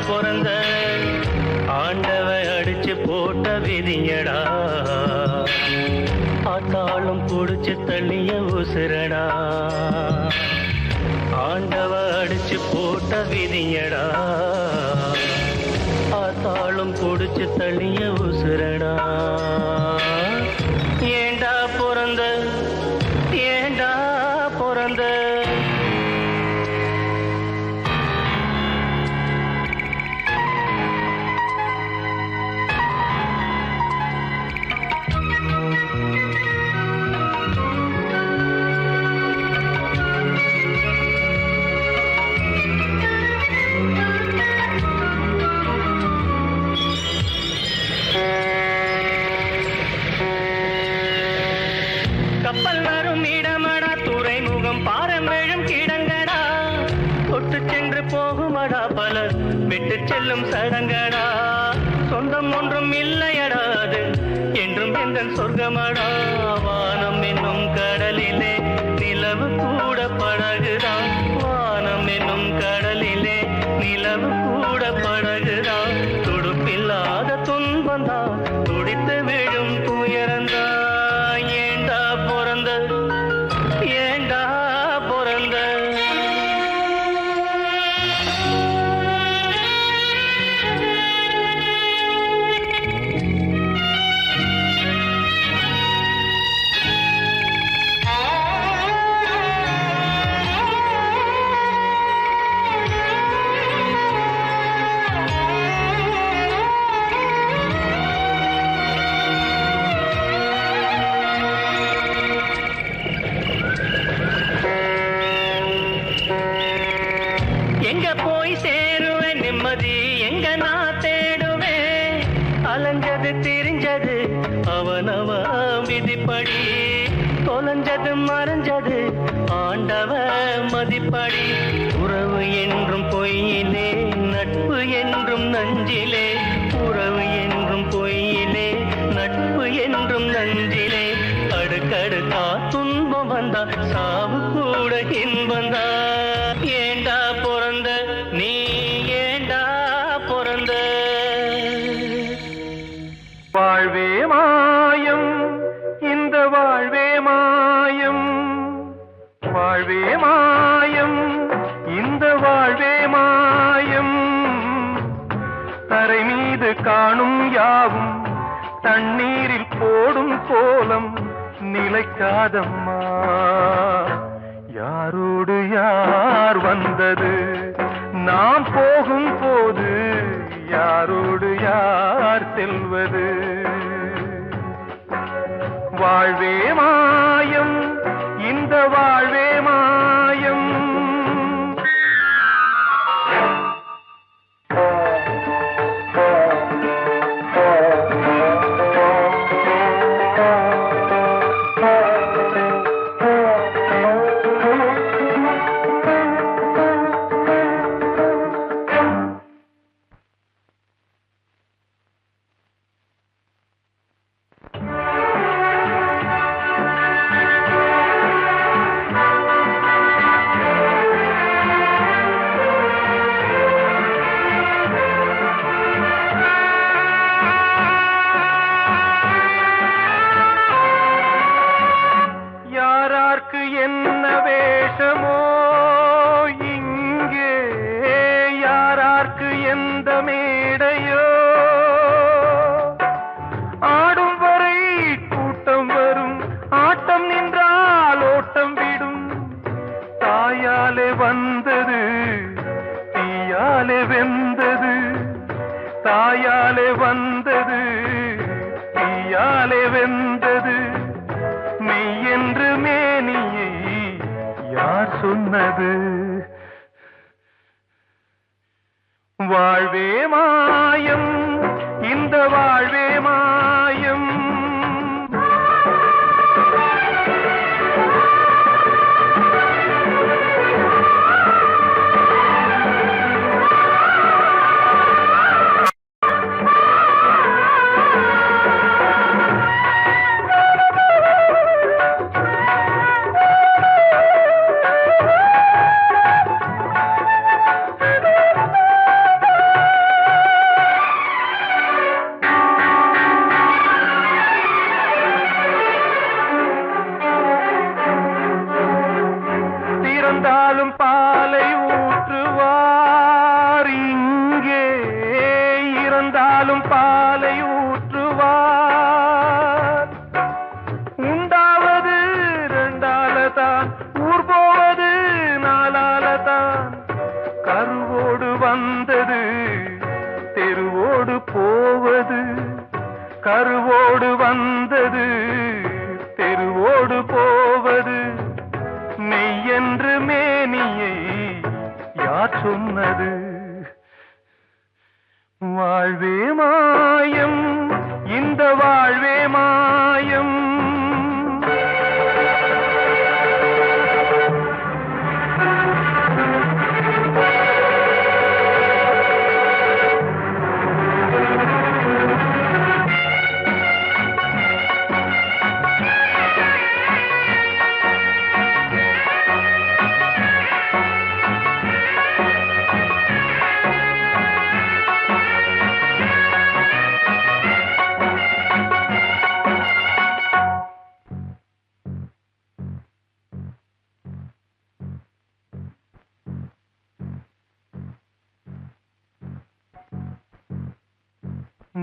பிறந்த ஆண்டவ அடிச்சு போட்ட விதியடா ஆத்தாளும் புடிச்சு தள்ளிய உசுரடா ஆண்டவ அடிச்சு போட்ட விதியடா ஆத்தாளும் புடிச்சு தள்ளிய உசுரடா ஏண்டா பிறந்த ஏண்டா பிறந்த கப்பல் வரும் இடமடா துறைமுகம் பாரம்பெழும் கிடங்கடா தொட்டு சென்று போகுமடா பலர் விட்டு செல்லும் சடங்கடா சொந்தம் ஒன்றும் இல்லையடா அது என்றும் எங்கள் சொர்க்கமடா வானம் என்னும் கடலிலே நிலவு கூட படகுதான் வானம் என்னும் கடலிலே நிலவு கூட படகுதான் துடுப்பில்லாத துன்பந்தான் துடித்து விழும் துயரந்தான் ஏண்டா பிறந்த எங்க போய் சேருவேன் நிம்மதி எங்க நான் தேடுவேன் அலைஞ்சது திரிஞ்சது அவனவ விதிப்படி தொலைஞ்சது மறைஞ்சது ஆண்டவ மதிப்படி உறவு என்றும் பொய்யிலே நட்பு என்றும் நஞ்சிலே உறவு என்றும் பொய்யிலே நட்பு என்றும் நஞ்சிலே அடுக்கடுக்கா துன்பம் வந்தா சாவு கூட இன்பந்தா ஏண்டா பிறந்த நீ ஏண்டா பிறந்த வாழ்வே மாயம் இந்த வாழ்வே மாயம் வாழ்வே மாயம் இந்த வாழ்வே மாயம் தரை மீது காணும் யாவும் தண்ணீரில் போடும் கோலம் நிலைக்காதம்மா யாரோடு யார் வந்தது நாம் போகும் போது யாரோடு யார் செல்வது வாழ்வே மாயம் இந்த வாழ்வே மாயம் என்ன வேஷமோ இங்கே யாரார்க்கு எந்த மேடையோ ஆடும் வரை கூட்டம் வரும் ஆட்டம் நின்றால் ஓட்டம் விடும் தாயாலே வந்தது தீயாலே வெந்தது தாயாலே வந்தது தீயாலே வெந்தது மெய் என்று மேனியை யார் சொன்னது வாழ்வே மாயம் இந்த வாழ்வே மாயம் பாலும் பாலை ஊற்றுவார். உண்டாவது ரெண்டாலதான், ஊர் போவது நாலாலதான். கருவோடு வந்தது தெருவோடு போவது, கருவோடு வந்தது தெருவோடு போவது. மெய்யென்று மேனியை யார் சொன்னது? வாழ்வே மாயம், இந்த வாழ்வே மாயம்.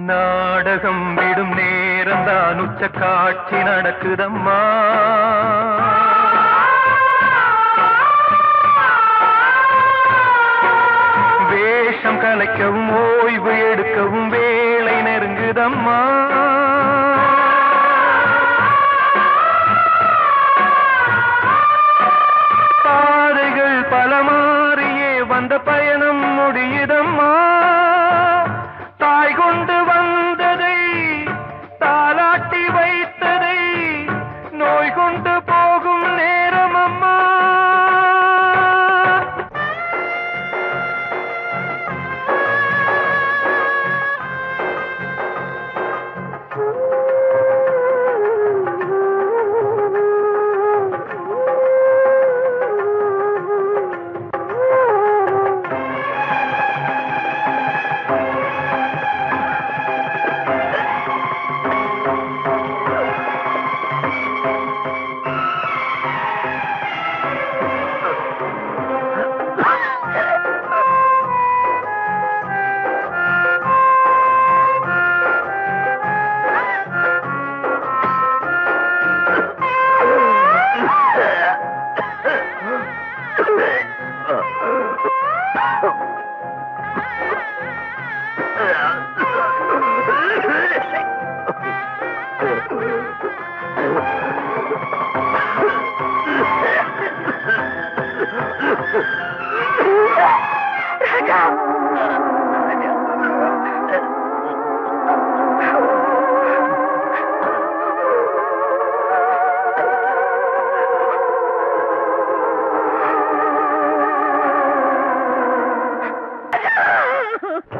நாடகம் விடும் நேரம்தான் உச்ச காட்சி நடக்குதம்மா. வேஷம் கலைக்கவும் ஓய்வு எடுக்கவும் வேளை நெருங்குதம்மா. பாதைகள் பல மாறியே வந்த பயணம் முடியுதம்மா. தாய் கொண்டு வந்ததை தாலாட்டி வைத்ததை நோய் கொண்டு போகும் நேரம் அம்மா.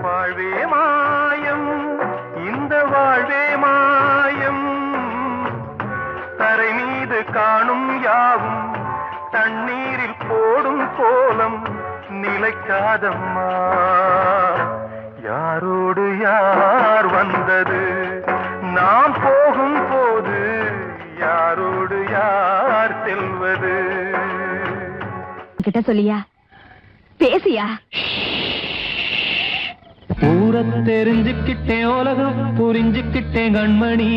வாழ்வே மாயம், இந்த வாழ்வே மாயம். தரை மீது காணும் யாவும் தண்ணீரில் போடும் கோலம் நிலைக்காதம்மா. யாரோடு யார் வந்தது நாம் போகும் போது, யாரோடு யார் செல்வது? கிட்ட சொல்லியா, பேசியா? ஊரை தெரிஞ்சுக்கிட்டேன், உலகம் புரிஞ்சுக்கிட்டேன் கண்மணி,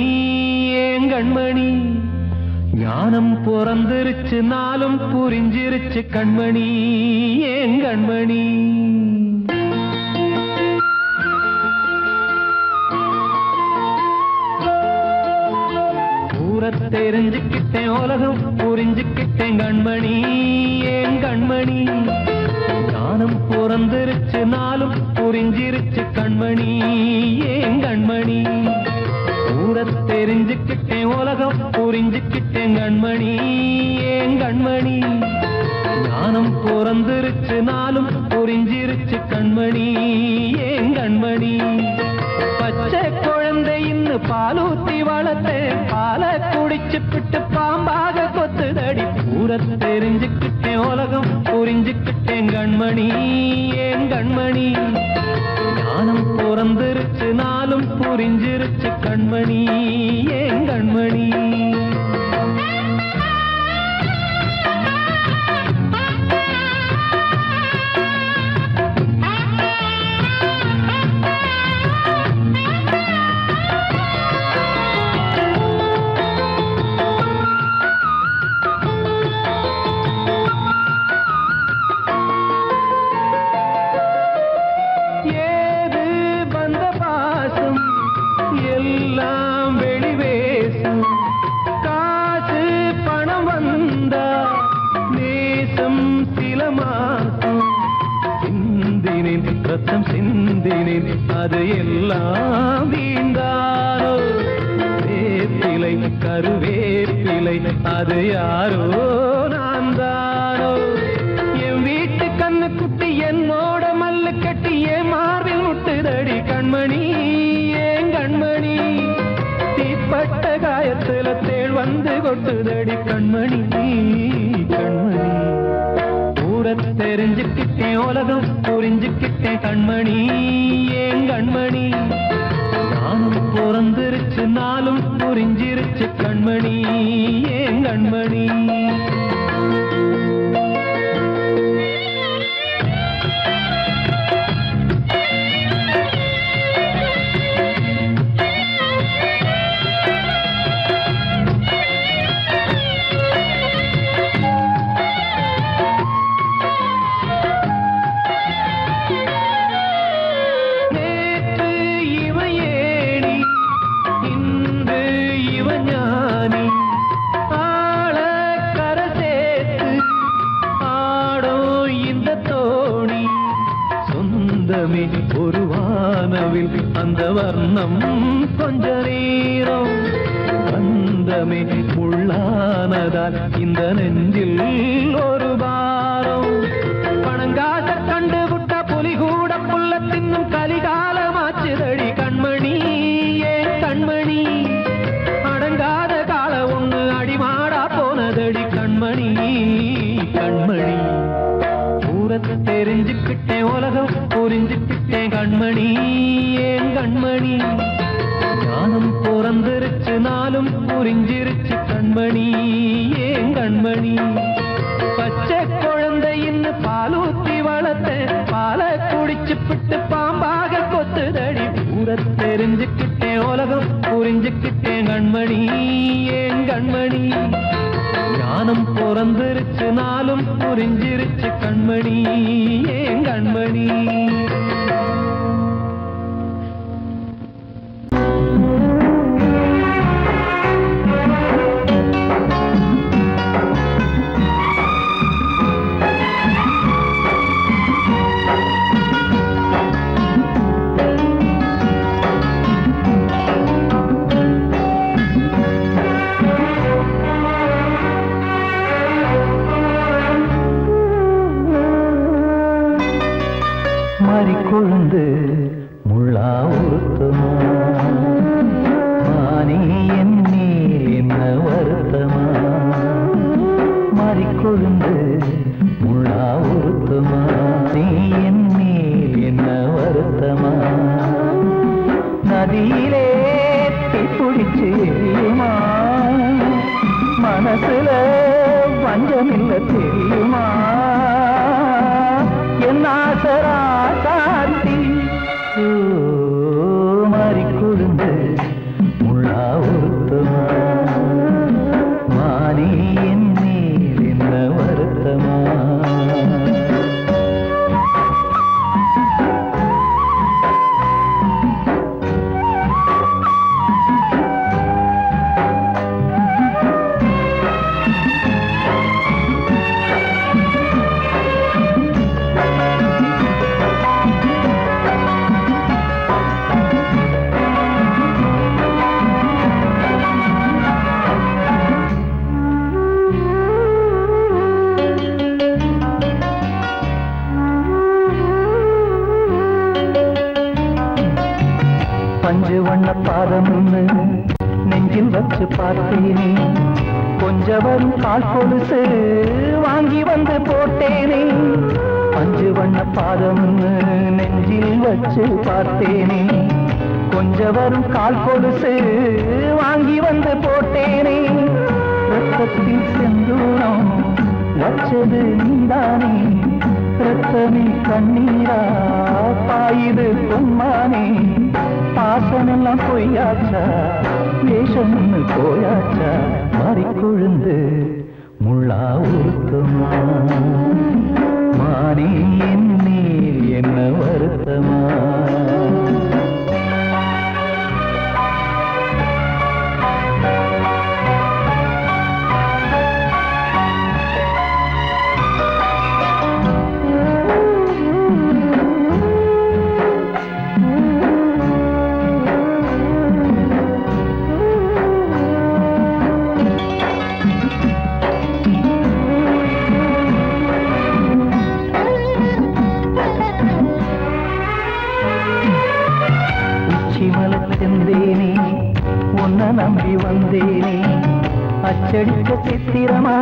ஏன் கண்மணி. ஞானம் பிறந்திருச்சு, நாளும் புரிஞ்சிருச்சு கண்மணி, ஏன் கண்மணி. ஊரை தெரிஞ்சுக்கிட்டேன், உலகம் புரிஞ்சுக்கிட்டேன் கண்மணி, ஏன் கண்மணி. ஞானம் பிறந்திருச்சு, நாளும் புரிஞ்சிருச்சு கண்மணி, ஏன் கண்மணி. ஊரை தெரிஞ்சுக்கிட்டேன், உலகம் புரிஞ்சுக்கிட்டேன் கண்மணி, ஏன் கண்மணி. ஞானம் பிறந்திருச்சு, நாளும் புரிஞ்சிருச்சு கண்மணி, ஏன் கண்மணி. பச்சை குழந்தையின்னு பாலூத்தி வளர்த்தேன், பாலை குடிச்சு பிட்டு பாம்பாக கொத்துதடி. ஊரை தெரிஞ்சுக்கிட்டேன், உலகம் புரிஞ்சுக்கிட்டேன் கண்மணி, ஏன் கண்மணி. ஞானம் பிறந்திருச்சு, நாளும் புரிஞ்சிருச்சு கண்மணி, ஏன் கண்மணி. ரத்தம் சிந்தினேன் அது எல்லாம் வீண்டாரோ வேப்பிலை கருவேப்பிலை அது யாரோ நான் தானோ என் வீட்டு கண்ணு குட்டி என்னோட மல்லு கட்டி என் மார்பில் முட்டுதடி கண்மணி ஏன் கண்மணி தீப்பட்ட காயத்துல தேள் வந்து கொட்டுதடி கண்மணி கண்மணி ஊர தெரிஞ்சுக்கிட்டேன் உலகம் புரிஞ்சுக்கிட்டேன் கண்மணி ஏன் கண்மணி நானும் பிறந்திருச்சு நாளும் புரிஞ்சிருச்சு கண்மணி ஏன் கண்மணி ஒரு வானவில் அந்த வர்ணம் கொஞ்ச நேரம் வந்தமே உள்ளானதால் இந்த நெஞ்சில் ஒரு பாரம் பணங்காச கண்டு விட்ட புலி கூட புல்ல தின்னும் கலிகாலமாச்சுதடி கண்மணி ஏன் கண்மணி அடங்காத கால ஒண்ணு அடிமாடா போனதடி கண்மணி கண்மணி தெரிஞ்சுக்கிட்டேன் உலகம் புரிஞ்சுக்கிட்டேன் கண்மணி ஏன் கண்மணி ஞானம் பிறந்திருச்சு நாளும் புரிஞ்சிருச்சு கண்மணி ஏன் கண்மணி பச்சை குழந்தை இன்னும் பாலூத்தி வளர்த்த பாலை குடிச்சு பிட்டு பாம்பாக கொத்துதடி பூர தெரிஞ்சுக்கிட்டேன் உலகம் புரிஞ்சுக்கிட்டேன் கண்மணி ஏன் கண்மணி ஞானம் பிறந்திருச்சு நாளும் புரிஞ்சிருச்சு கண்மணி ஏன் கண்மணி கொழுந்து முள்ளா உறுத்துமா மானே என் மேல் என்ன வருத்தமா மாறிக்கொழுந்து முள்ளா உறுத்துமா நீ என் மேல் என்ன வருத்தமா நதியிலே பிடிச்சு மனசுல வஞ்சமில்ல தெரியுமா என் ஆசராசாத்தி மாறிக்கொழுந்து முள்ளா உறுத்துமா மானே என் மேல் என்ன வருத்தமா பஞ்சு வண்ண பாதம்னு நெஞ்சில் வச்சு பார்த்தேனே கொஞ்சம் வரும் கால் கொலுசு வாங்கி வந்து போட்டேனே பஞ்சு வண்ண பாதம்னு நெஞ்சில் வச்சு பார்த்தேனே கொஞ்சம் வரும் கால் கொலுசு வாங்கி வந்து போட்டேனே ரத்தத்தில் செந்தூரம் வச்சது நீதானே ரத்தமே கண்ணீரா பாயுது பொன்மானே பாசமெல்லாம் பொய்யாச்சா வேஷம்னு போயாச்சா மாறிக்கொழுந்து முள்ளா உறுத்துமா மானே என் மேல் என்ன வருத்தமா செந்தேனே உன்னை நம்பி வந்தேனே அச்சடிக்க சித்திரமா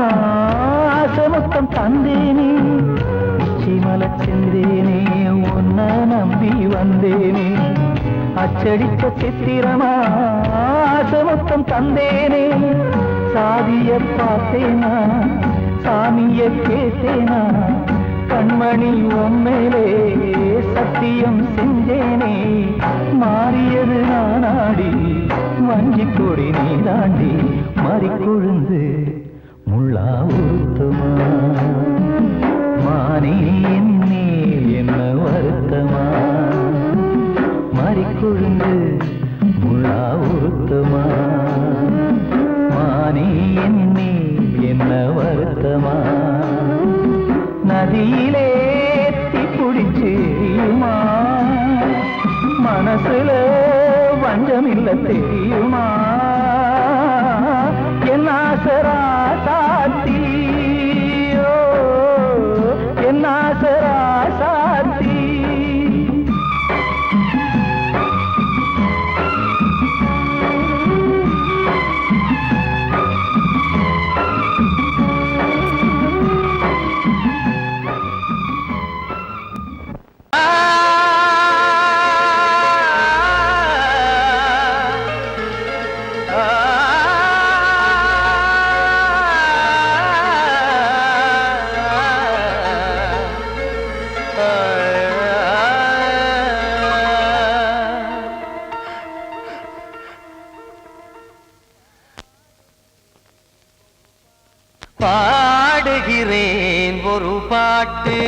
ஆசமொத்தம் தந்தேனே உச்சிமலை செந்தேனே உன்னை நம்பி வந்தேனே அச்சடிக்க சித்திரமா ஆசமொத்தம் தந்தேனே சாதிய பார்த்தேனா சாமிய கேட்டேனா கண்மணி உம்மேலே சத்தியம் செஞ்சேனே மாறியது நானாடி வஞ்சி கொடி நீ தாண்டி மறிக்கொழுந்து முள்ளா உருத்தமா மானே என்னே என்ன வருத்தமா மறிக்கொழுந்து முள்ளா உருத்தமா மானே என்னே என்ன வருத்தமா நதியிலே தீக்குடிச்சேரியுமா மனசுல வஞ்சமில்ல தெரியுமா என் ஆசரா சாத்தி என் ஆசரா சாத்தி பாடுகிறேன் ஒரு பாட்டு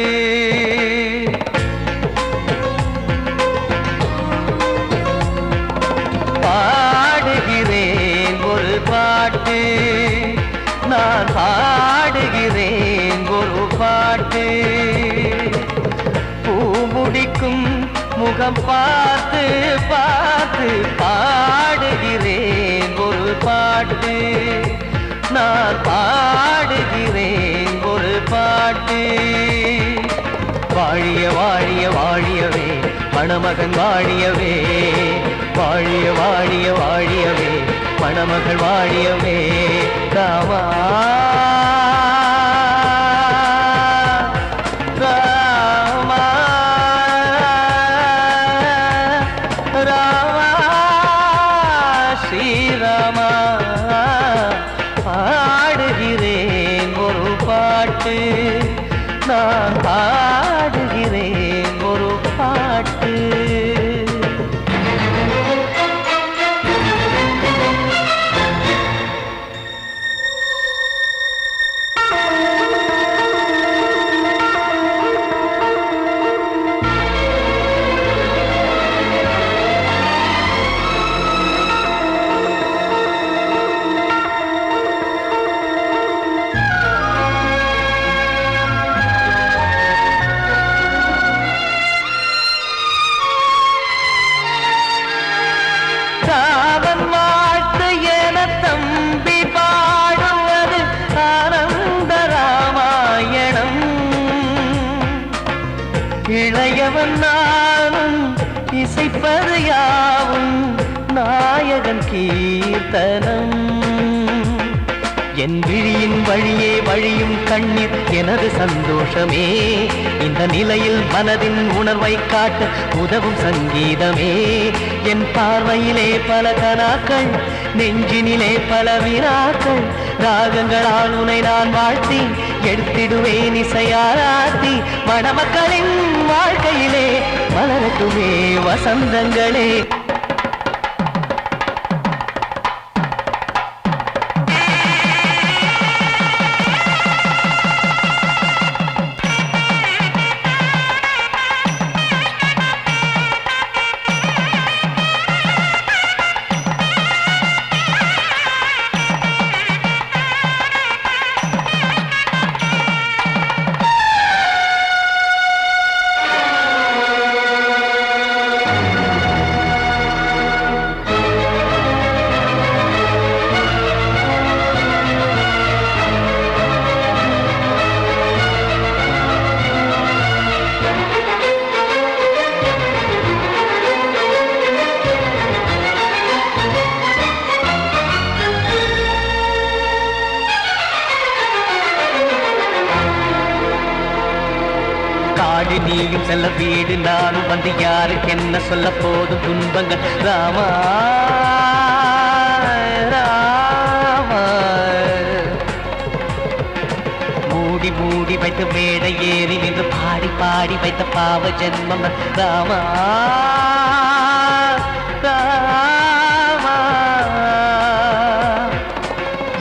பாடுகிறேன் ஒரு பாட்டு நான் பாடுகிறேன் ஒரு பாட்டு பூமுடிக்கும் முகம் பார்த்து பார்த்து பாடுகிறேன் ஒரு பாட்டு நான் பாடுகிறேன் ஒரு பாட்டு வாழிய வாழிய வாழியவே மணமகன் வாழியவே வாழிய வாழிய வாழியவே மணமகள் வாழியவே ராமா ராமா ராமா ஸ்ரீராமா பாடுகிறேன் ஒரு பாட்டு நான் பாடுகிறேன் ஒரு பாட்டு சாவன் வாழ்த்து என தம்பி பாடுவது ஆனந்த ராமாயணம் இளையவன் நானும் இசைப்பது யாவும் நாயகன் கீர்த்தனம் என் விழியின் வழியே வழியும் கண்ணீர் எனது சந்தோஷமே இந்த நிலையில் மனதின் உணர்வை காட்ட உதவும் சங்கீதமே என் பார்வையிலே பல கனாக்கள் நெஞ்சினிலே பல வினாக்கள் ராகங்களால் உனை நான் வாழ்த்தி எடுத்திடுவேன் இசையாராத்தி மணமக்களின் வாழ்க்கையிலே மலரட்டுமே வசந்தங்களே நீயும் செல்ல வீடு நானும் வந்து யாருக்கு என்ன சொல்ல போதும் துன்பங்கள் ராமா ராமா மூடி மூடி வைத்த மேடை ஏறி நின்று பாடி பாடி வைத்த பாவ ஜென்மம் ராமா ராமா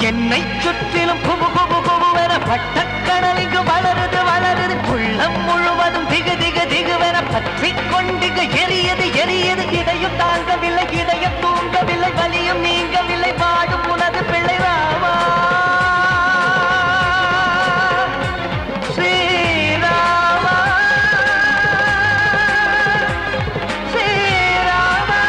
என்னை சுற்றிலும் குபு குபு குபுவென பட்டக்கடல் இங்கு வளருது வளருது உள்ளம் முழுவதும் திகு திகு திகுவென பற்றி கொண்டு எரியது எரியது இதையும் தாங்கவில்லை இதயம் தூங்கவில்லை வலியும் நீங்கவில்லை வாடும் உனது பிள்ளை ராமா ஸ்ரீராமா ஸ்ரீராமா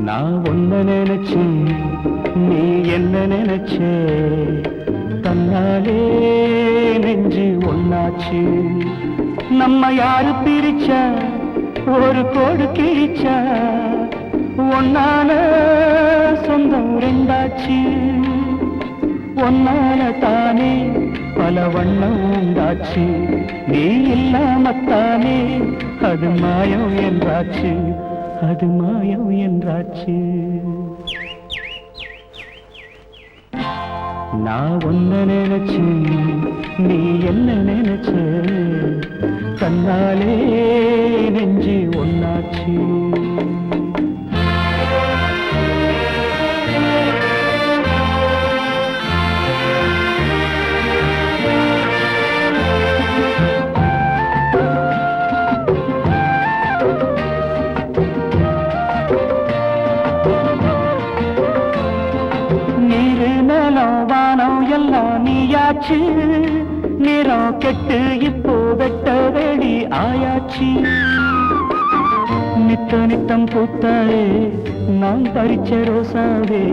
நான் ஒன்ன நினைச்சு நீ என்ன நினைச்சே தன்னாலே நெஞ்சு ஒன்னாச்சு நம்ம யாரு பிரிச்சா ஒரு கோடு கிழிச்சா ஒன்னால சொந்தம் ரெண்டாச்சு ஒன்னால தானே பல வண்ணம் உண்டாச்சு நீ இல்லாமத்தானே அது மாயம் என்றாச்சு அது மாயம் என்றாச்சு நான் ஒன்ன நினைச்சு நீ என்ன நினைச்ச தன்னாலே நெஞ்சு ஒன்னாச்சு எல்லாம் நீயாச்சு நிறம் கெட்டு இப்போ வெட்ட வெடி ஆயாச்சு நித்த நித்தம் பூத்தாயே நான் பறிச்ச ரோசாவே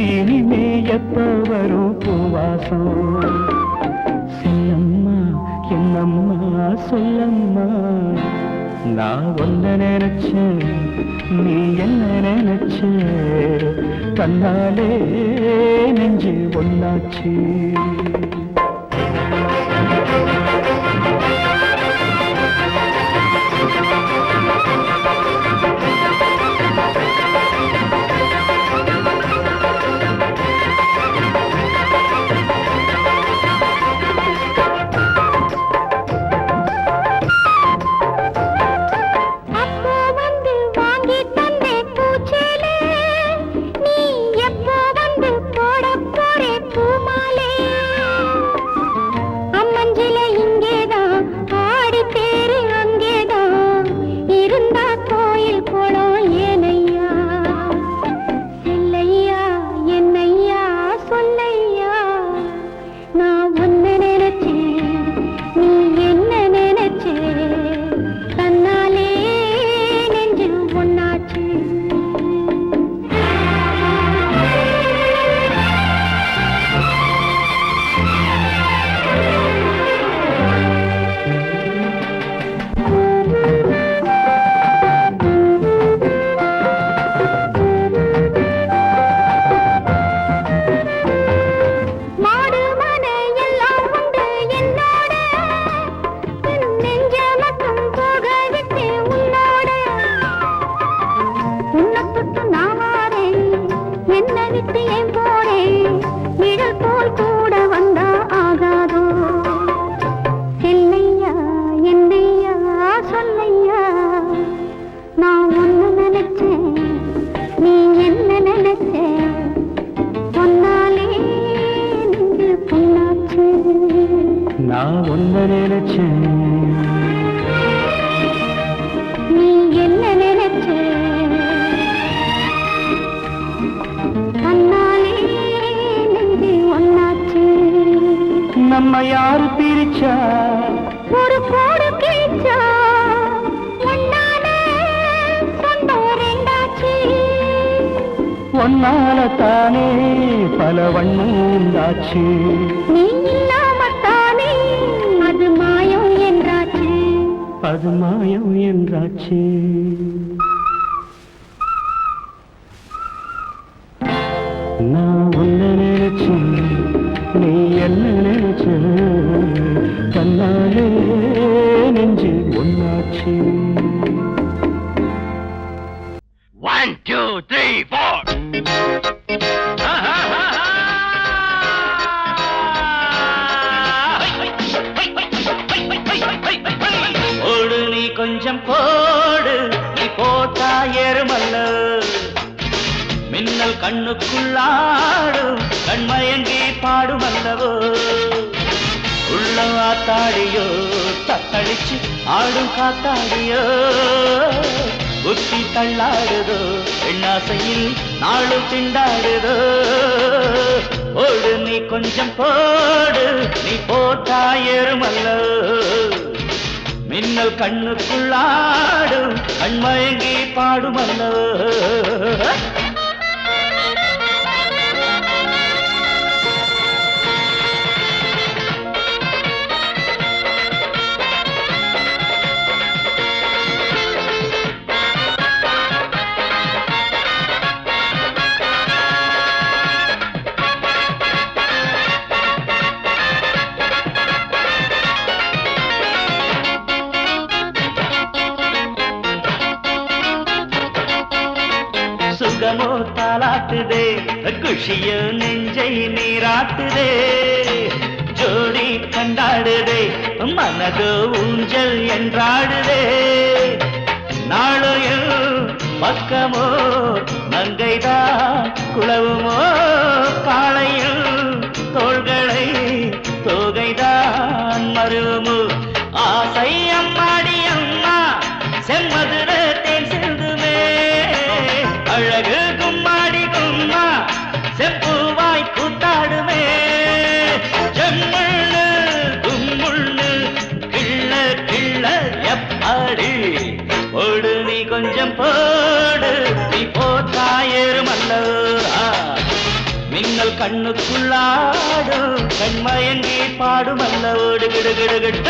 இனிமே எப்ப வரும் பூவாசம் சொல்லம்மா என்னம்மா சொல்லம்மா நான் ஒன்ன நினைச்சேன் நீ என்ன நினைச்ச கண்ணாலே நெஞ்சு ஒன்னாச்சு நான் ஒன்ன நினைச்சேன் நீ என்ன நினைச்ச தன்னாலே நெஞ்சு ஒன்னாச்சு நம்ம யாரு பிரிச்சா ஒரு கோடு கிழிச்சா ஒன்னால தானே பல வண்ணம் உண்டாச்சு. நீ இல்லாமத்தானே அது மாயம் என்றாச்சு. அது மாயம் என்றாச்சு. நான் உன்னை நினைச்சு நீ என்ன நினைச்ச தன்னாலே நெஞ்சு ஒன்னாச்சு. 1 2 3 4 ஓடு நீ கொஞ்சம் போடு, நீ போட்டா ஏறுமல்ல. மின்னல் கண்ணுக்குள்ளாடும், கண்மயங்கி பாடுமல்லவோ. உள்ள ஆத்தாடியோ தத்தளிச்சு ஆடும் காத்தாடியோ. புத்தி தள்ளாடுதோ பெண்ணாசையில் நாளும் திண்டாடுதோ. ஓடு நீ கொஞ்சம் போடு, நீ போட்டா ஏறுமல்ல. மின்னல் கண்ணுக்குள்ளாடும், கண்மயங்கி பாடுமல்லோ. சுகமோ தாளாட்டுதே, குஷியோ நெஞ்சை நீராட்டுதே. ஜோடி கண்டாடுதே, மனதோ ஊஞ்சல் என்றாடுதே. நாளையோ பக்கமோ மங்கைதான் குளவுமோ. காளையில் தோள்களை தோகைதான் மருவமோ. ஆசை அம்மாடி அம்மா செம்மதுர தேன் சிந்துமே. அழகு கும்மாடி கும்மா செம்பூவாய் கூத்தாடுமே. ஜம்முள்ளு கும்முள்ளு கிள்ள கிள்ள எப்பாடி. ஓடு நீ கொஞ்சம் போடு, நீ போட்டா ஏறுமல்லோ. மின்னல் கண்ணுக்குள்ளாடும், கண்மயங்கி பாடுமல்ல. ஓடு கிடு கிடு கிட்ட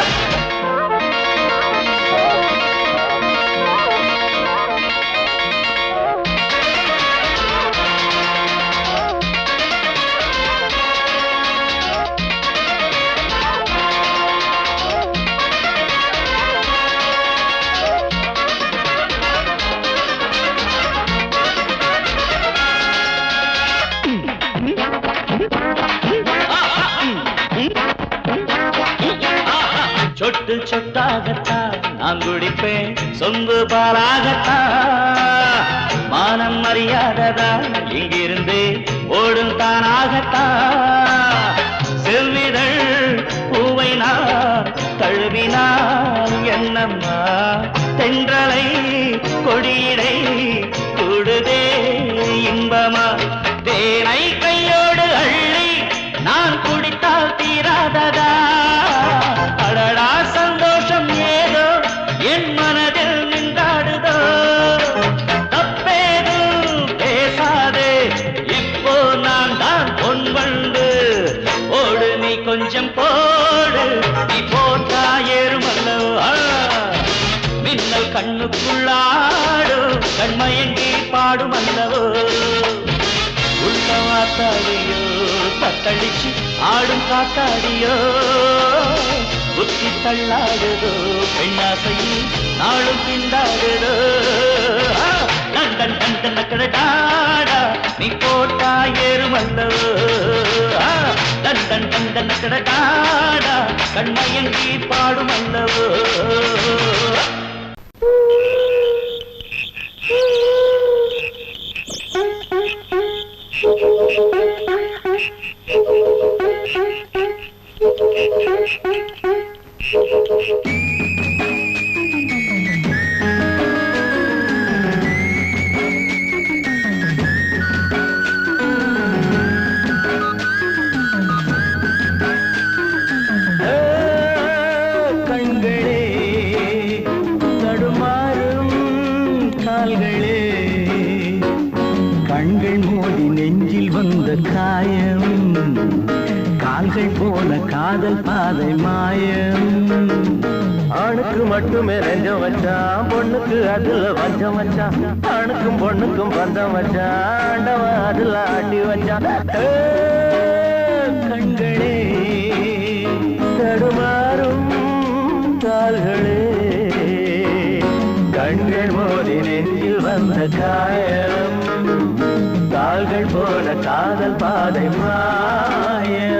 சொட்டு சொட்டாகத்தான் நான் குடிப்பேன், சொம்பு பாலாகத்தான். மானம் மரியாததான் இங்கிருந்து ஓடும் தானாகத்தான். செவ்விதழ் பூவை நான் தழுவினால் என்னம்மா. தென்றலை கொடியிடை கூடுதே இன்பமா. தேனை கையோடு அள்ளி நான் குடித்தால் தீராததா. அடடா சந்தோஷம் ஏதோ என் மனதில் நின்றாடுதோ. தப்பேதும் பேசாதே, இப்போ நான் தான் பொன் வண்டு. ஓடு நீ கொஞ்சம் போடு, நீ போட்டா ஏறுமல்லோ. மின்னல் கண்ணுக்குள்ளாடும், கண்மயங்கி பாடுமல்லவோ. உள்ளவாத்தாடியோ தத்தளிச்சு ஆடும் காத்தாடியோ. புத்தி தள்ளாடுதோ பெண்ணாசையில் நாளும் திண்டாடுதோ. லண்டன் கண்டன் நக்கடாடா நீ போட்டா ஏறுமல்லோ. லண்டன் கண்டன் நக்கடாடா கண்மயங்கி பாடுமல்லவோ. கண்களே தடுமாறும் கால்களே, கண்கள் கண்கள் மோதி நெஞ்சில் வந்த காயம் கால்கள் போல காதல் பாதை மாயம் ஆணுக்கு மட்டுமே நெஞ்சம் வச்சான் பொண்ணுக்கு அதுல வஞ்சம் வச்சான் ஆணுக்கும் பொண்ணுக்கும் பந்தம் வச்சான் ஆண்டவன் அதுல ஆட்டி வச்சான் கண்களே தடுமாறும் கால்களே கண்கள் மோதி நெஞ்சில் வந்த காயம் கால்கள் போல காதல் பாதை மாயம்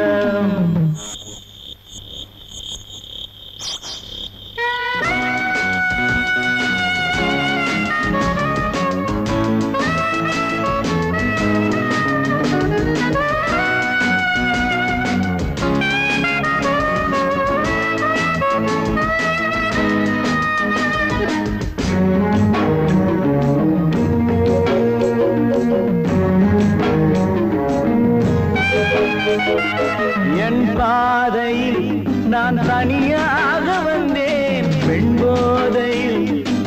என் பாதையில் நான் தனியாக வந்தேன் பெண் போதையில்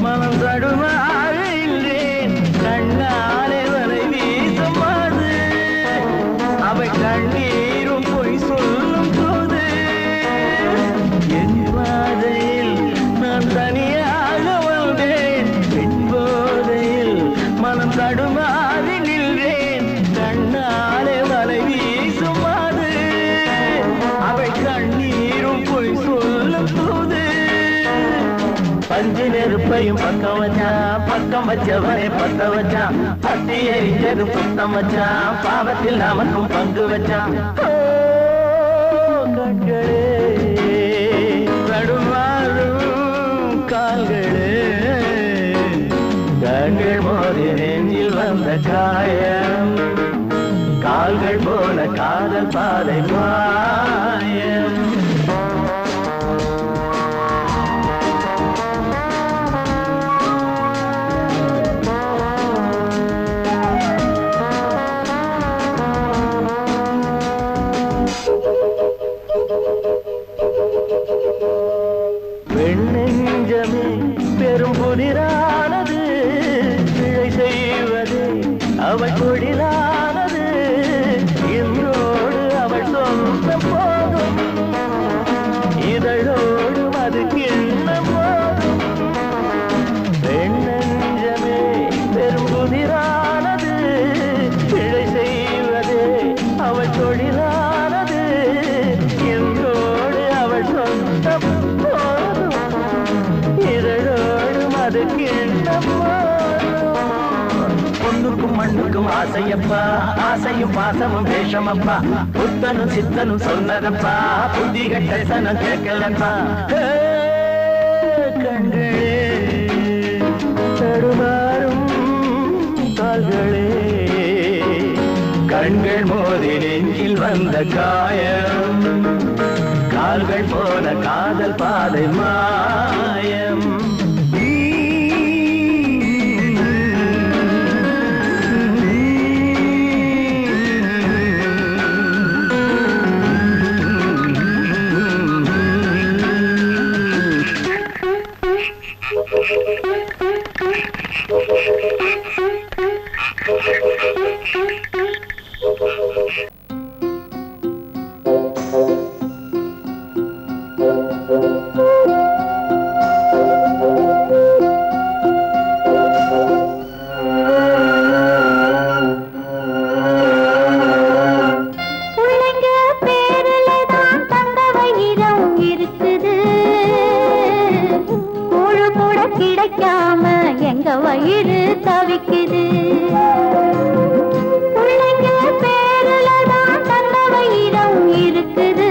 மனம் தடுமாறுகிறேன் கண்ணாலே வரை வீசுமாது அவை கண்ணீரும் பொய் சொல்லும் போது என் பாதையில் நான் தனியாக வந்தேன் பெண் போதையில் மனம் தடுமாறி நின்றேன் கண்ணாலே வரை வீசுமாது அவை கண்ணீரும் பொய் சொல்லும் போது பஞ்சு நெருப்பையும் பக்கம் வச்சான் பக்கம் வச்சவனை பத்த வச்சான் பத்தி எரிஞ்சது புத்தம் வச்சான் பாவத்தில் நமக்கும் பங்கு வச்சான் கண்களே தடுமாறும் கால்களே கண்கள் மோதி நெஞ்சில் வந்த காயம் கால்கள் போல காதல் பாதை மாயம் பெண்ணெஞ்சமே பெரும் புதிரானது பிழை செய்வது அவள் கொடிதானது இன்றோடு அவள் சொந்த போதும் இதழோடு அது கிண்ண போதும் பெண்ணெஞ்சமே பெரும் புதிரானது பிழை செய்வது அவள் கொடிதானது இன்றோடு அவள் சொந்த போதும் இதழோடு அது கிண்ண பொண்ணுக்கும் மண்ணுக்கும் ஆசையப்பா ஆசையும் பாசமும் வேஷமப்பா புத்தனும் சித்தனும் சொன்னதப்பா புத்தி கட்ட சனம் கேட்கலப்பா கண்களே தடுமாறும் கால்களே கண்கள் மோதி நெஞ்சில் வந்த காயம் கால்கள் போல காதல் பாதை மாயம் கிடைக்காம எங்க வயிறு தவிக்குது பிள்ளைங்க பேருல தான் தந்த வயிறம் இருக்குது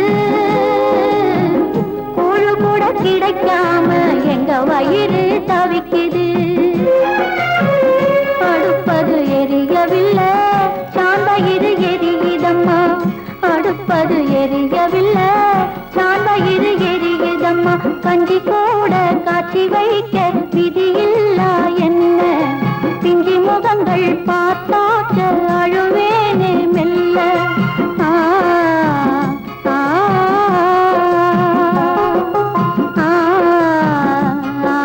கூழு கூட கிடைக்காம எங்க வயிறு தவிக்குது அடுப்பது எரியவில்லை சாந்தயிறு எரியுதம்மா அடுப்பது எரியவில்லை சாந்தயிறு எரியுதம்மா கஞ்சி கூட காட்சி வைக்க விதியில்லா என்ன பிஞ்சி முகங்கள் பார்த்தாக்க அழுவேனே மெல்ல ஆ ஆ ஆ ஆ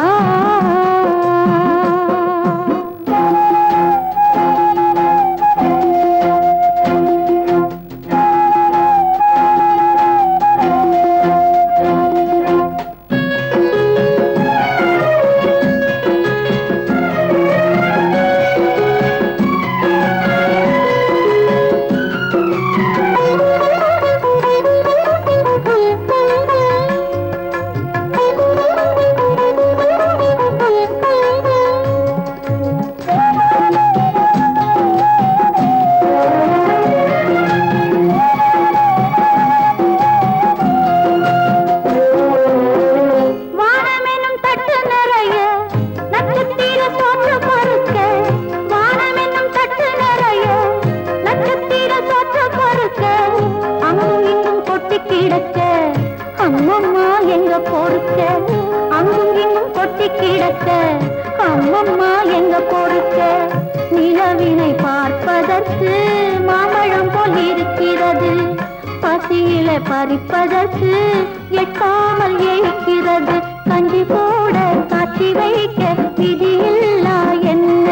கையில பறிப்பதற்கு எட்டாமல் இருக்கிறது. கஞ்சி போட காட்சி வைக்க விதியில்லா என்ன?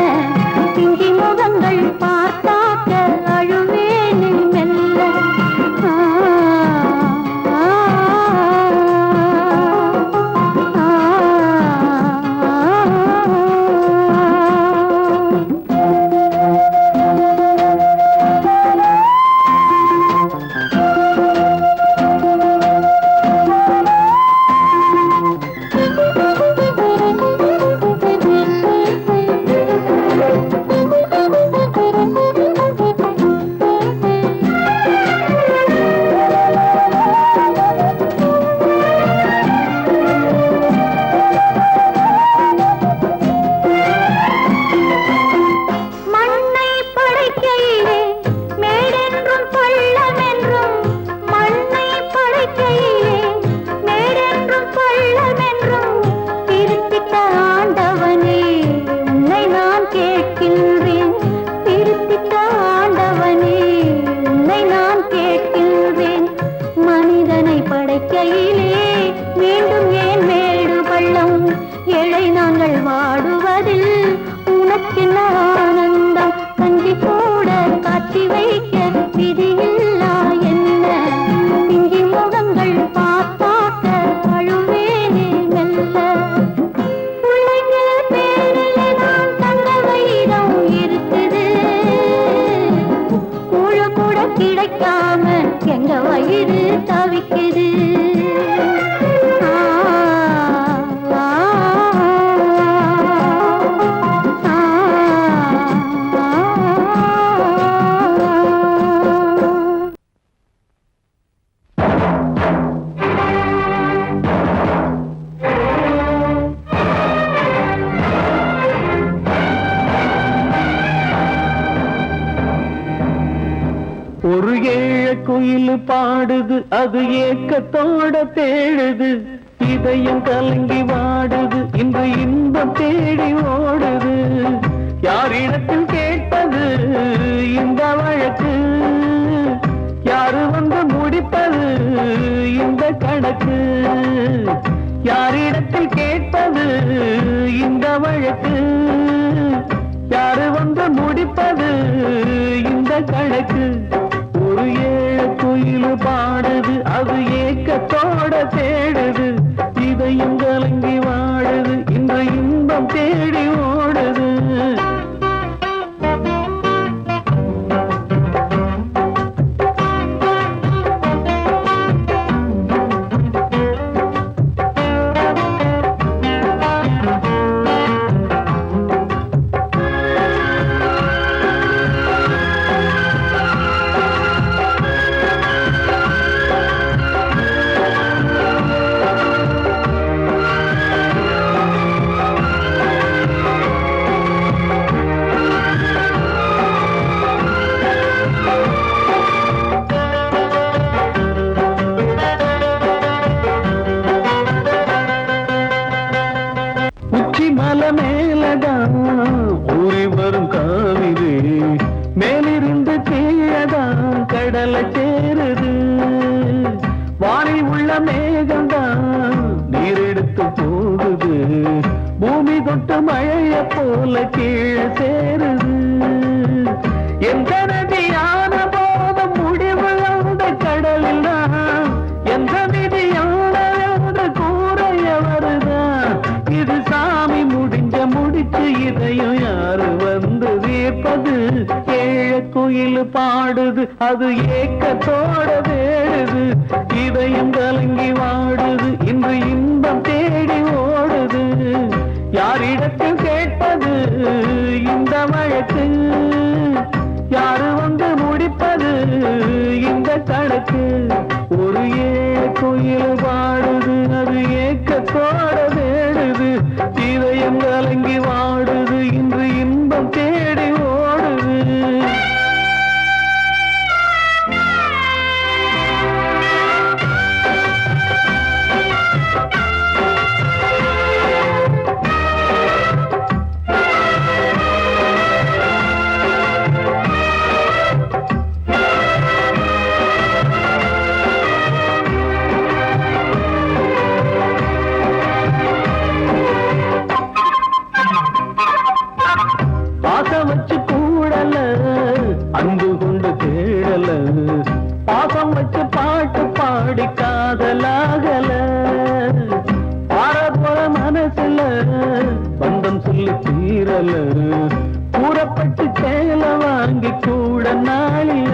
பிஞ்சி முகங்கள் பார்த்தாக்க அழுவேனே மெல்ல. ஒரு ஏழ குயில் பாடுது, அது ஏக்கத்தோட தேடுது. இதயம் கலங்கி வாடுது, இன்று இன்பம் தேடி ஓடுது. யாரிடத்தில் கேட்பது இந்த வழக்கு? யாரு வந்து முடிப்பது இந்த கணக்கு? யாரிடத்தில் கேட்பது இந்த வழக்கு? யாரு வந்து முடிப்பது இந்த கணக்கு? ஒரு ஏழ குயில் பாடுது, அது ஏக்கத்தோட தேடுது. இதயம் கலங்கி வாடுது, இன்று இன்பம் தேடி ஓடுது. மலை மேலதான் ஊறி வரும் காவிரி, மேலிருந்து கீழதான் கடலை சேருது. வானில் உள்ள மேகம்தான் நீரெடுத்து போகுது, பூமி தொட்டு மழைய போல கீழே சேருது. எந்த நதியான போதும் முடிவு அந்த கடலில் தான், எந்த விதியான கூறைய வருதான். இது சாமி முடிஞ்ச முடிச்சு, இதையும் யாரு வந்து தீர்ப்பது? ஏழ குயில் பாடுது, அது ஏக்கத்தோட தேடுது. இதயம் கலங்கி வாடுது, இன்று இன்பம் தேடி ஓடுது. யாரிடத்தில் கேட்பது இந்த வழக்கு? யாரு வந்து முடிப்பது இந்த கணக்கு? ஒரு ஏழ குயில் பாடுது, அது ஏக்கத்தோட தேடுது. இதயம் கலங்கி வாடுது, இன்று இன்பம் தேடி ஓடுது. வச்சு கூடல அன்பு கொண்டு தேடல பாசம் வச்சு பாட்டு பாடி காதலாகல பாரபோல மனசுல பந்தம் சொல்லி தீரல கூறப்பட்டு சேல வாங்கி கூட நாளில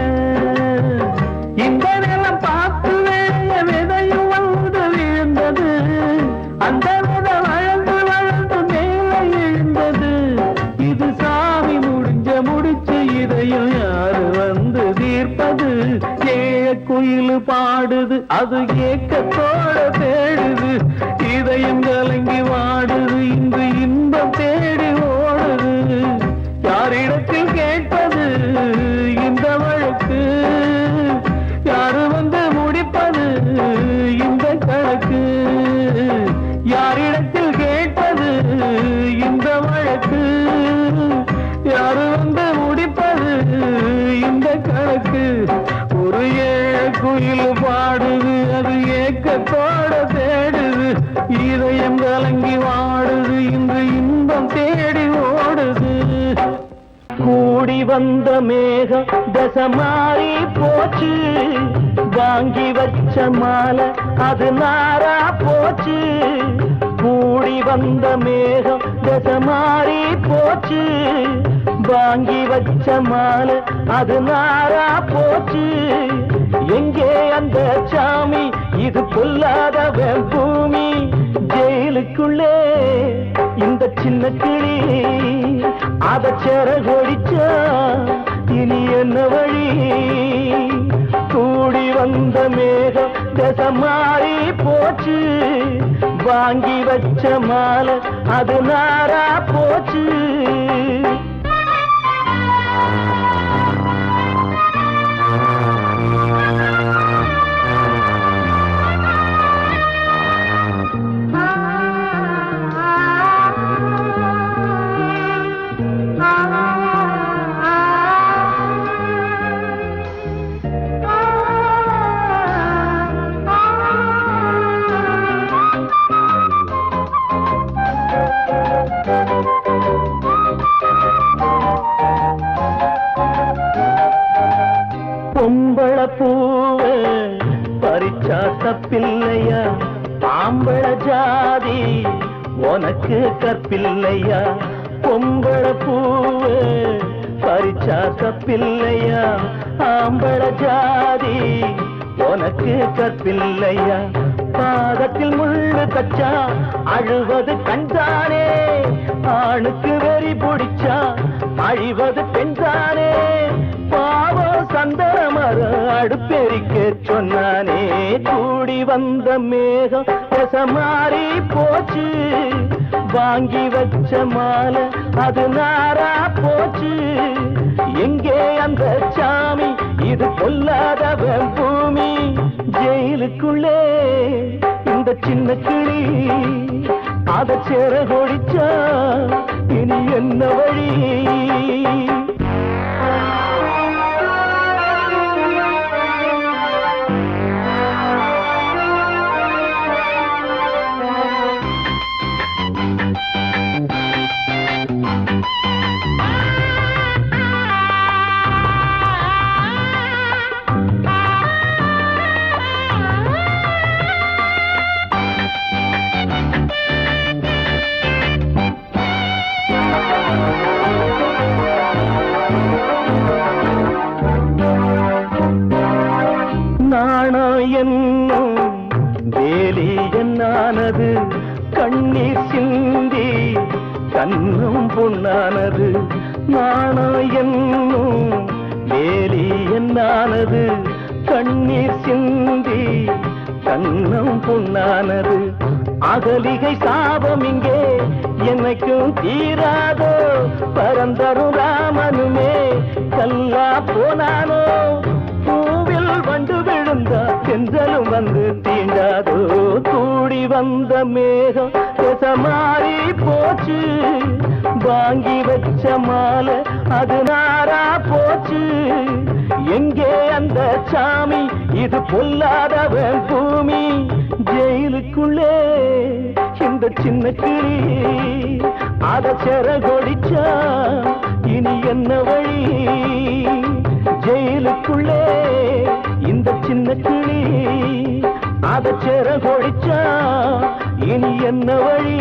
இந்த நிலம் பார்த்து விதையும் வந்து விழுந்தது அந்த விதை வளர்ந்து வளர்ந்து மேல எழுந்தது இது சாமி முடிச்சு இதையும் யாரு வந்து தீர்ப்பது ஏழ குயில் பாடுது அது ஏக்கத்தோட தேடுது இதயம் கலங்கி வாடுது இன்று இன்பம் தேடி ஓடுது யாரிடத்தில் கேட்பது இந்த வழக்கு யாரு வந்து முடிப்பது இந்த கணக்கு யாரிடத்தில் கேட்பது இந்த வழக்கு யாரு வந்து முடிப்பது இந்த கணக்கு ஒரு ஏழை குயில் பாடுது அது ஏக்கத்தோட தேடுது இதயம் கலங்கி வாடுது இன்று இன்பம் தேடி ஓடுது கூடி வந்த மேகம் தசை மாறி போச்சு வாங்கி வச்ச மாலை அது நாரா போச்சு கூடி வந்த மேகம் தசை மாறி போச்சு வாங்கி வச்ச மாலை அது நாரா போச்சு எங்கே அந்த சாமி இது பொல்லாதவன் பூமி ஜெயிலுக்குள்ளே இந்த சின்ன கிளி அத சிறகொடிச்சா இனி என்ன வழி கூடி வந்த மேகம் தசை மாறி போச்சு வாங்கி வச்ச மாலை அது நாரா போச்சு பொம்பள பூவ பறிச்சா தப்பில்லையா ஆம்பள ஜாதி உனக்கு கற்பில்லையா பொம்பள பூவ பறிச்சா தப்பில்லையா ஆம்பள ஜாதி உனக்கு கற்பில்லையா பாதத்தில் முள்ளு தச்சா அழுவது கண்டானே ஆணுக்கு வெறி பிடிச்சா அழிவது பெண்தானே பாவம் சந்தமர அடுப்பெரிக்க சொன்னானே கூடி வந்த மேகம் தசை மாறி போச்சு வாங்கி வச்ச மாலை அது நாரா போச்சு எங்கே அந்த சாமி இது பொல்லாதவன் பூமி ஜெயிலுக்குள்ளே இந்த சின்ன கிளி அத சிறகொடிச்சா இனி என்ன வழி என்னும் வேலி என்னானது கண்ணீர் சிந்தி கண்ணும் பொன்னானது நாணம் என்னும் வேலி என்னானது கண்ணீர் சிந்தி கண்ணும் பொன்னானது அகலிகை சாபம் இங்கே என்னைக்கும் தீராதோ பரந்தரும் ராமனுமே கல்லா போனானோ பூவில் வண்டு விழுந்தா சென்றலும் வந்து தீண்டாதோ கூடி வந்த மேகம் தசை மாறி போச்சு வாங்கி வச்ச மாலை அது நாரா போச்சு எங்கே அந்த சாமி இது பொல்லாதவன் பூமி ஜெயிலுக்குள்ளே இந்த சின்ன கிளி அத சிறகொடிச்சா இனி என்ன வழி ஜெயிலுக்குள்ளே இந்த சின்ன கிளி அத சேர கொடிச்சா இனி என்ன வழி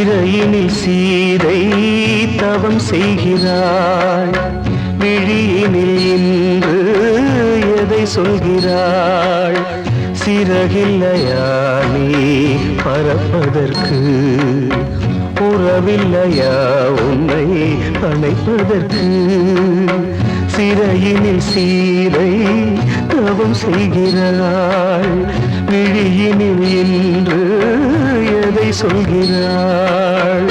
சிறையினில் சீதை தவம் செய்கிறாள் விழியினில் இன்று எதை சொல்கிறாள் சிறகில்லையா நீ பறப்பதற்கு உறவில்லையா உன்னை அணைப்பதற்கு சிறையினில் சீதை தவம் செய்கிறாள் விழியினில் இன்று எதை சொல்கிறாள்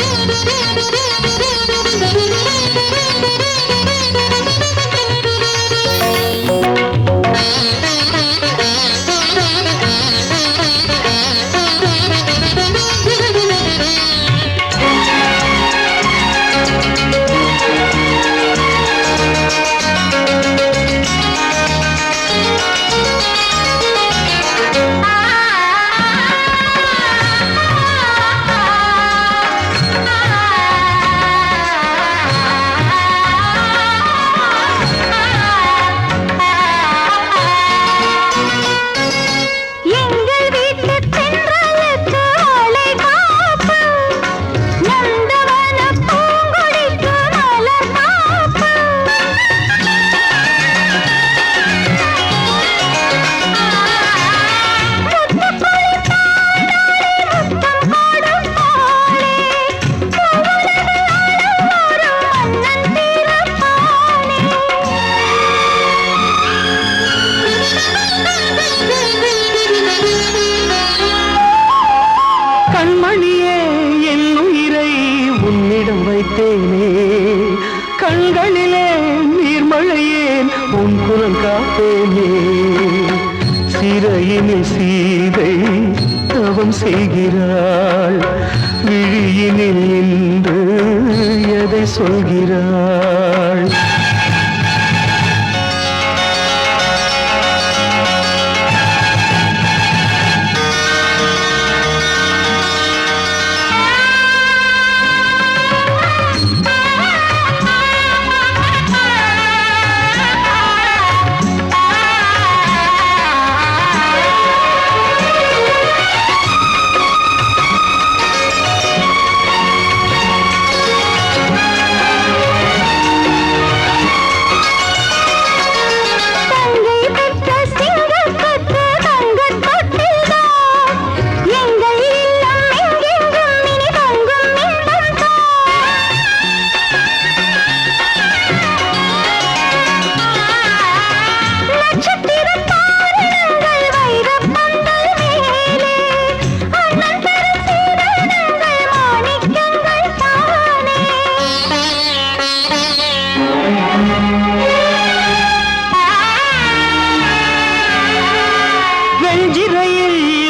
கண்மணியே என் உயிரை உன்னிடம் வைத்தேனே கண்களிலே நீர்மழையேன் உன் குரல் காப்பேனே சிறையினில் சீதை தவம் செய்கிறாள் விழியினில் இன்று எதை சொல்கிறாள்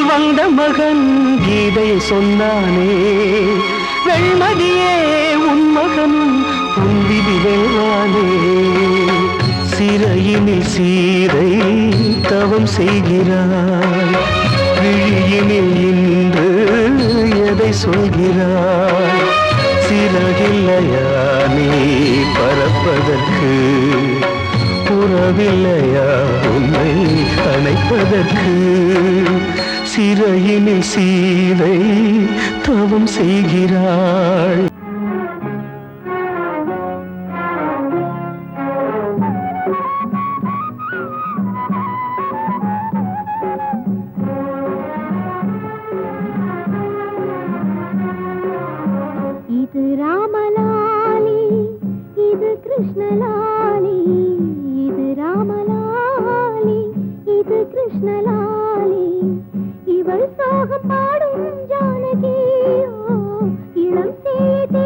வந்த மகன் கீதை சொன்னானே வெண்மதியே உன் மகனும் உன் விதி வெல்வானே சிறையினில் சீதை தவம் செய்கிறாய் விழியினில் இன்று எதை சொல்கிறாய் சிறகில்லையா நீ பறப்பதற்கு உறவில்லையா உன்னை அணைப்பதற்கு சிறையினில் சீதை தவம் செய்கிறாள் இது ராமலாலி இது கிருஷ்ணலாலி இது ராமலாலி இது கிருஷ்ணலாலி இவள் சோகம் பாடும் ஜானகி இளம் சேதி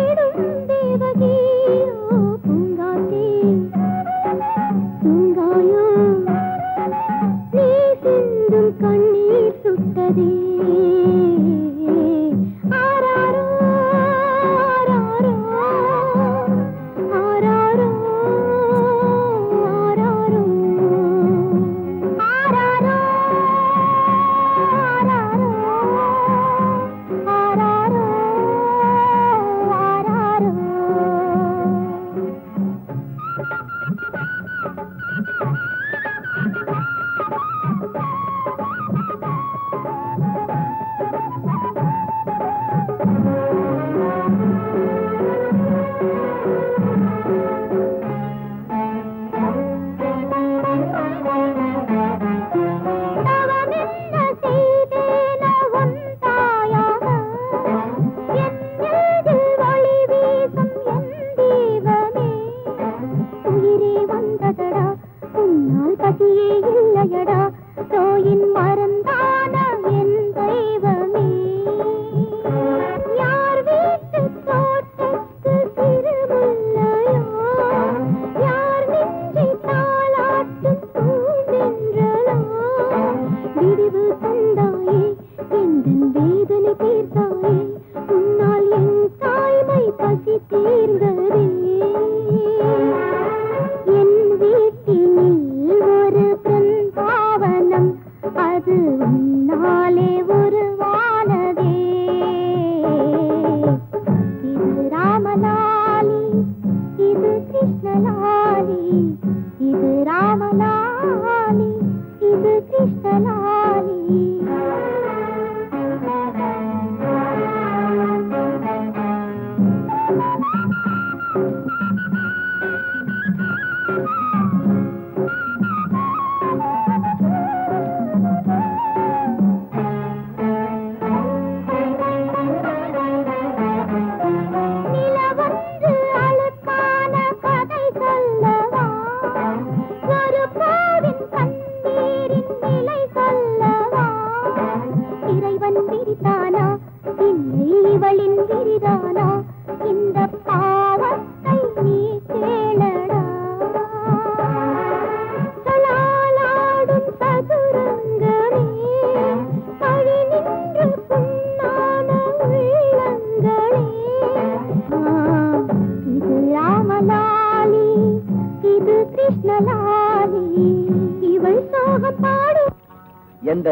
உன்னால் பசியே இல்லையடா தோயின் மறந்தான என் தெய்வமே யார் வீட்டு தோட்டத்து திருமுல்லையோ யார் நெஞ்சை தாளாட்டும் பூந்தென்றலோ விடிவு தந்தாயே எந்தன் வேதனை தீர்த்தாயே உன்னால் என் தாய்மை பசி தீர்ந்ததே என் வீட்டினில் ஒரு பிருந்தாவனம் அது உன்னாலே உருவானதே இது ராமலாலி இது கிருஷ்ணலாலி இது ராமலாலி இது கிருஷ்ணலாலி நிலவொன்று அழுக்கான கதை சொல்லவா ஒரு பூவின் கண்ணீரின் நிலை சொல்லவா இறைவன் விரித்தானா இல்லை இவளின் விரிதானா இந்த பாவத்தை நீ கேளடா சலாலாடும் சதுரங்கமே பழி நின்று புண்ணான உள்ளங்களே இது ராமலாலி இது கிருஷ்ணலாலி இவள் சோகம் பாடும் எந்த